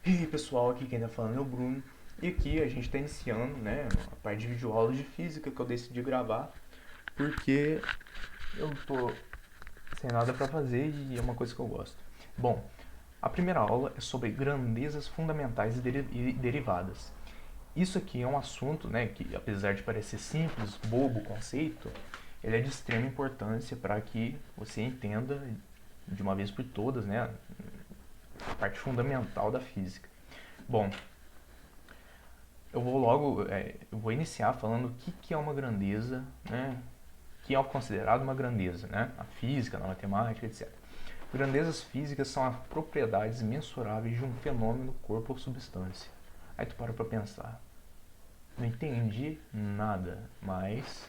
E aí pessoal, aqui quem tá falando é o Bruno. E aqui a gente está iniciando, né, a parte de videoaulas de física que eu decidi gravar porque eu tô sem nada para fazer e é uma coisa que eu gosto. Bom, a primeira aula é sobre grandezas fundamentais e derivadas. Isso aqui é um assunto, né, que apesar de parecer simples, bobo o conceito, ele é de extrema importância para que você entenda de uma vez por todas, né, a parte fundamental da física. Bom, eu vou iniciar falando o que é uma grandeza, né? O que é considerado uma grandeza, né? A física, na matemática, etc. Grandezas físicas são as propriedades mensuráveis de um fenômeno, corpo ou substância. Aí tu para pra pensar. Não entendi nada, mas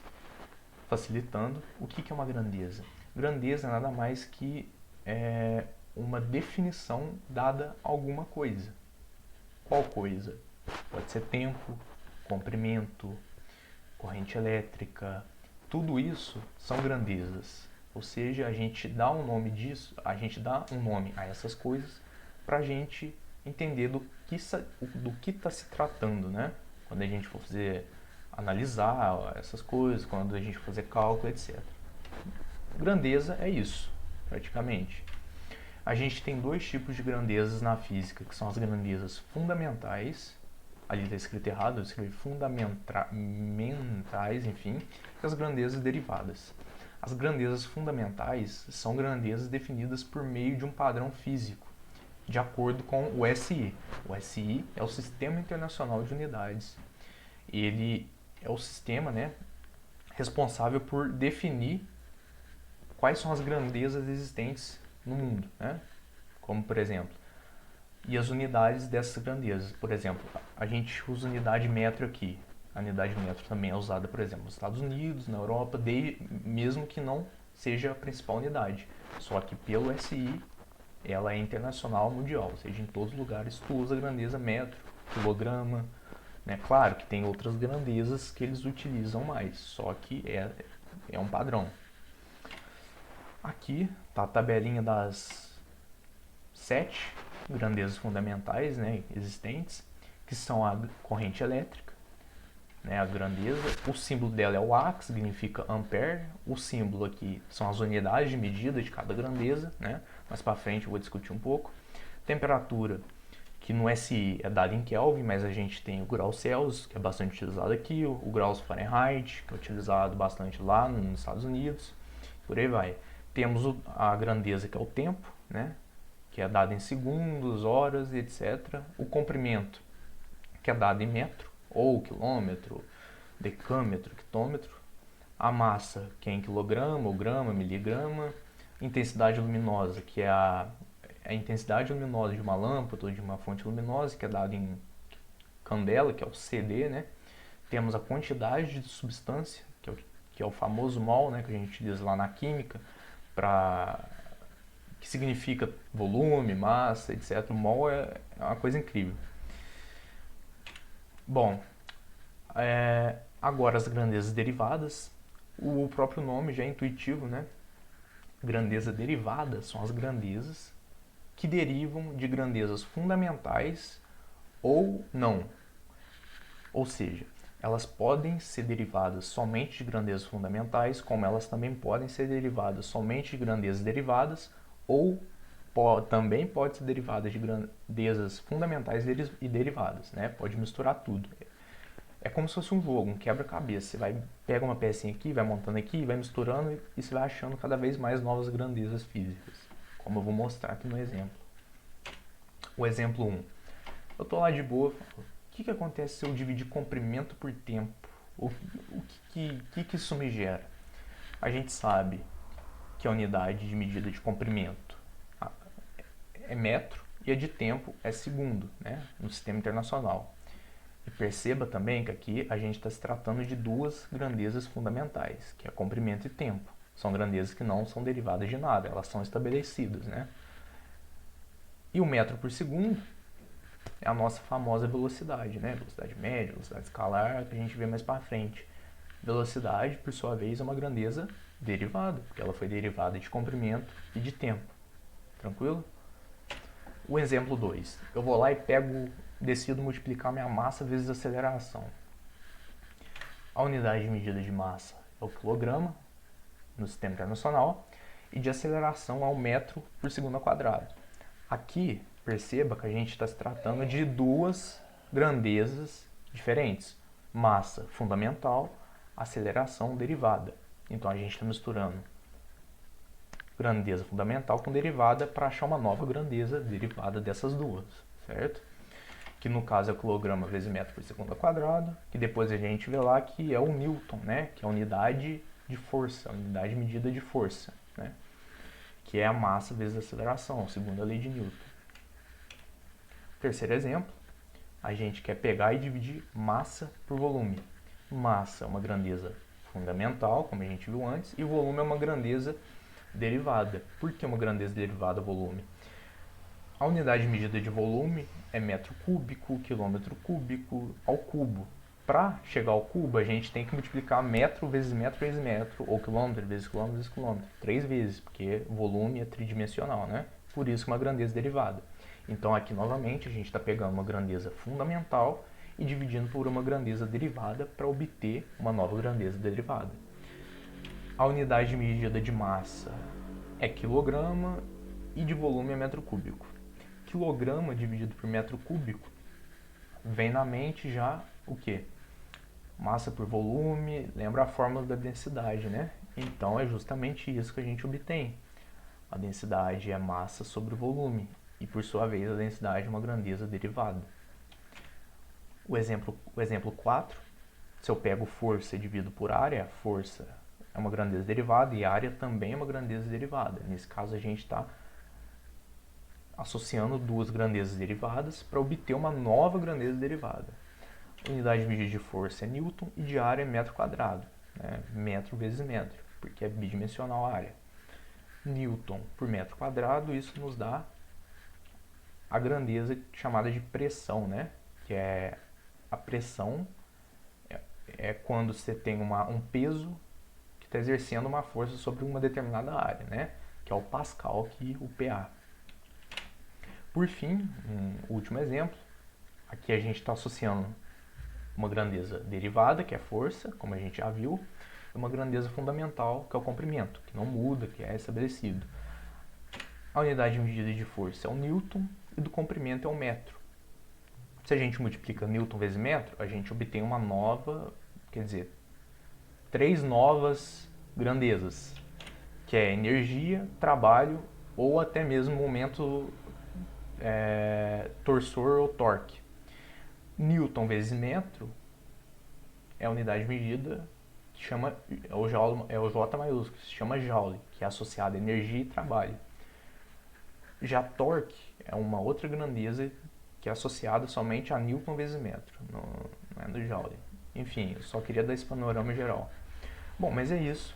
facilitando, o que é uma grandeza? Grandeza é nada mais que uma definição dada a alguma coisa. Qual coisa? Pode ser tempo, comprimento, corrente elétrica, tudo isso são grandezas. Ou seja, a gente dá um nome disso, a gente dá um nome a essas coisas para a gente entender do que está se tratando, né? Quando a gente for fazer analisar essas coisas, quando a gente for fazer cálculo, etc. Grandeza é isso, praticamente. A gente tem dois tipos de grandezas na física, que são as grandezas fundamentais, ali está escrito errado, eu escrevi fundamentais, enfim, e as grandezas derivadas. As grandezas fundamentais são grandezas definidas por meio de um padrão físico, de acordo com o SI. O SI é o Sistema Internacional de Unidades. Ele é o sistema, né, responsável por definir quais são as grandezas existentes no mundo, né? Como por exemplo, e as unidades dessas grandezas. Por exemplo, a gente usa unidade metro aqui. A unidade metro também é usada, por exemplo, nos Estados Unidos, na Europa, mesmo que não seja a principal unidade. Só que pelo SI, ela é internacional, mundial, ou seja, em todos os lugares tu usa a grandeza metro, quilograma, né? Claro que tem outras grandezas que eles utilizam mais, só que é um padrão. Aqui tá a tabelinha das 7 grandezas fundamentais, né, existentes, que são a corrente elétrica, né, a grandeza. O símbolo dela é o A, que significa ampere. O símbolo aqui são as unidades de medida de cada grandeza, né? Mais para frente eu vou discutir um pouco. Temperatura, que no SI é dada em Kelvin, mas a gente tem o grau Celsius, que é bastante utilizado aqui, o grau Fahrenheit, que é utilizado bastante lá nos Estados Unidos, por aí vai. Temos a grandeza, que é o tempo, né? Que é dado em segundos, horas, etc. O comprimento, que é dado em metro, ou quilômetro, decâmetro, hectômetro. A massa, que é em quilograma, ou grama, miligrama. Intensidade luminosa, que é a intensidade luminosa de uma lâmpada ou de uma fonte luminosa, que é dado em candela, que é o CD, né? Temos a quantidade de substância, que é o famoso mol, né, que a gente utiliza lá na química, que significa volume, massa, etc. O mol é uma coisa incrível. Bom, agora as grandezas derivadas. O próprio nome já é intuitivo, né? Grandeza derivada são as grandezas que derivam de grandezas fundamentais ou não. Ou seja, elas podem ser derivadas somente de grandezas fundamentais, como elas também podem ser derivadas somente de grandezas derivadas, ou também pode ser derivada de grandezas fundamentais e derivadas, né? Pode misturar tudo. É como se fosse um jogo, um quebra-cabeça. Você pega uma pecinha aqui, vai montando aqui, vai misturando e você vai achando cada vez mais novas grandezas físicas, como eu vou mostrar aqui no exemplo. O exemplo 1. Eu estou lá de boa, o que acontece se eu dividir comprimento por tempo? O que isso me gera? A gente sabe que a unidade de medida de comprimento é metro e a de tempo é segundo, né, no sistema internacional. E perceba também que aqui a gente está se tratando de duas grandezas fundamentais, que é comprimento e tempo. São grandezas que não são derivadas de nada, elas são estabelecidas, né? E o metro por segundo é a nossa famosa velocidade, né? Velocidade média, velocidade escalar, que a gente vê mais para frente. Velocidade, por sua vez, é uma grandeza derivada, porque ela foi derivada de comprimento e de tempo. Tranquilo? O exemplo 2. Eu vou lá e decido multiplicar minha massa vezes a aceleração. A unidade de medida de massa é o quilograma no sistema internacional e de aceleração é o metro por segundo ao quadrado. Aqui, perceba que a gente está se tratando de duas grandezas diferentes. Massa fundamental, aceleração derivada. Então a gente está misturando grandeza fundamental com derivada para achar uma nova grandeza derivada dessas duas, certo? Que no caso é o quilograma vezes metro por segundo ao quadrado, que depois a gente vê lá que é o Newton, né? Que é a unidade de força, a unidade de medida de força, né? Que é a massa vezes a aceleração, segundo a lei de Newton. Terceiro exemplo, a gente quer pegar e dividir massa por volume. Massa é uma grandeza fundamental, como a gente viu antes, e volume é uma grandeza derivada. Por que uma grandeza derivada volume? A unidade de medida de volume é metro cúbico, quilômetro cúbico ao cubo. Para chegar ao cubo, a gente tem que multiplicar metro vezes metro vezes metro, ou quilômetro vezes quilômetro vezes quilômetro, 3 vezes, porque volume é tridimensional, né? Por isso uma grandeza derivada. Então aqui novamente a gente está pegando uma grandeza fundamental e dividindo por uma grandeza derivada para obter uma nova grandeza derivada. A unidade de medida de massa é quilograma e de volume é metro cúbico. Quilograma dividido por metro cúbico vem na mente já o quê? Massa por volume, lembra a fórmula da densidade, né? Então é justamente isso que a gente obtém. A densidade é massa sobre volume e por sua vez a densidade é uma grandeza derivada. O exemplo 4, se eu pego força e divido por área, força é uma grandeza derivada e área também é uma grandeza derivada. Nesse caso a gente está associando duas grandezas derivadas para obter uma nova grandeza derivada. A unidade de medida de força é Newton e de área é metro quadrado, né? Metro vezes metro, porque é bidimensional a área. Newton por metro quadrado, isso nos dá a grandeza chamada de pressão, né? Que é a pressão é quando você tem um peso que está exercendo uma força sobre uma determinada área, né? Que é o Pascal, que o PA. Por fim, um último exemplo, aqui a gente está associando uma grandeza derivada, que é força, como a gente já viu, e uma grandeza fundamental, que é o comprimento, que não muda, que é estabelecido. A unidade de medida de força é o Newton e do comprimento é o metro. Se a gente multiplica Newton vezes metro, a gente obtém uma nova, quer dizer, 3 novas grandezas, que é energia, trabalho ou até mesmo momento torsor ou torque. Newton vezes metro é a unidade de medida que chama é o J maiúsculo, se chama Joule, que é associado a energia e trabalho. Já torque é uma outra grandeza que é associada somente a Newton vezes metro, não é do Joule. Enfim, eu só queria dar esse panorama geral. Bom, mas é isso.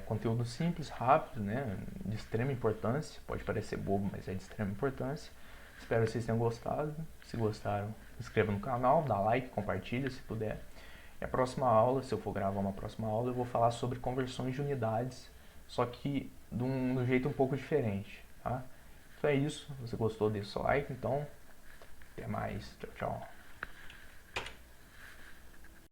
Conteúdo simples, rápido, né? De extrema importância. Pode parecer bobo, mas é de extrema importância. Espero que vocês tenham gostado. Se gostaram, se inscreva no canal, dá like, compartilha se puder. E a próxima aula, se eu for gravar uma próxima aula, eu vou falar sobre conversões de unidades, só que de um jeito um pouco diferente, tá? Então é isso. Se você gostou, deixa o seu like, então até mais. Tchau, tchau.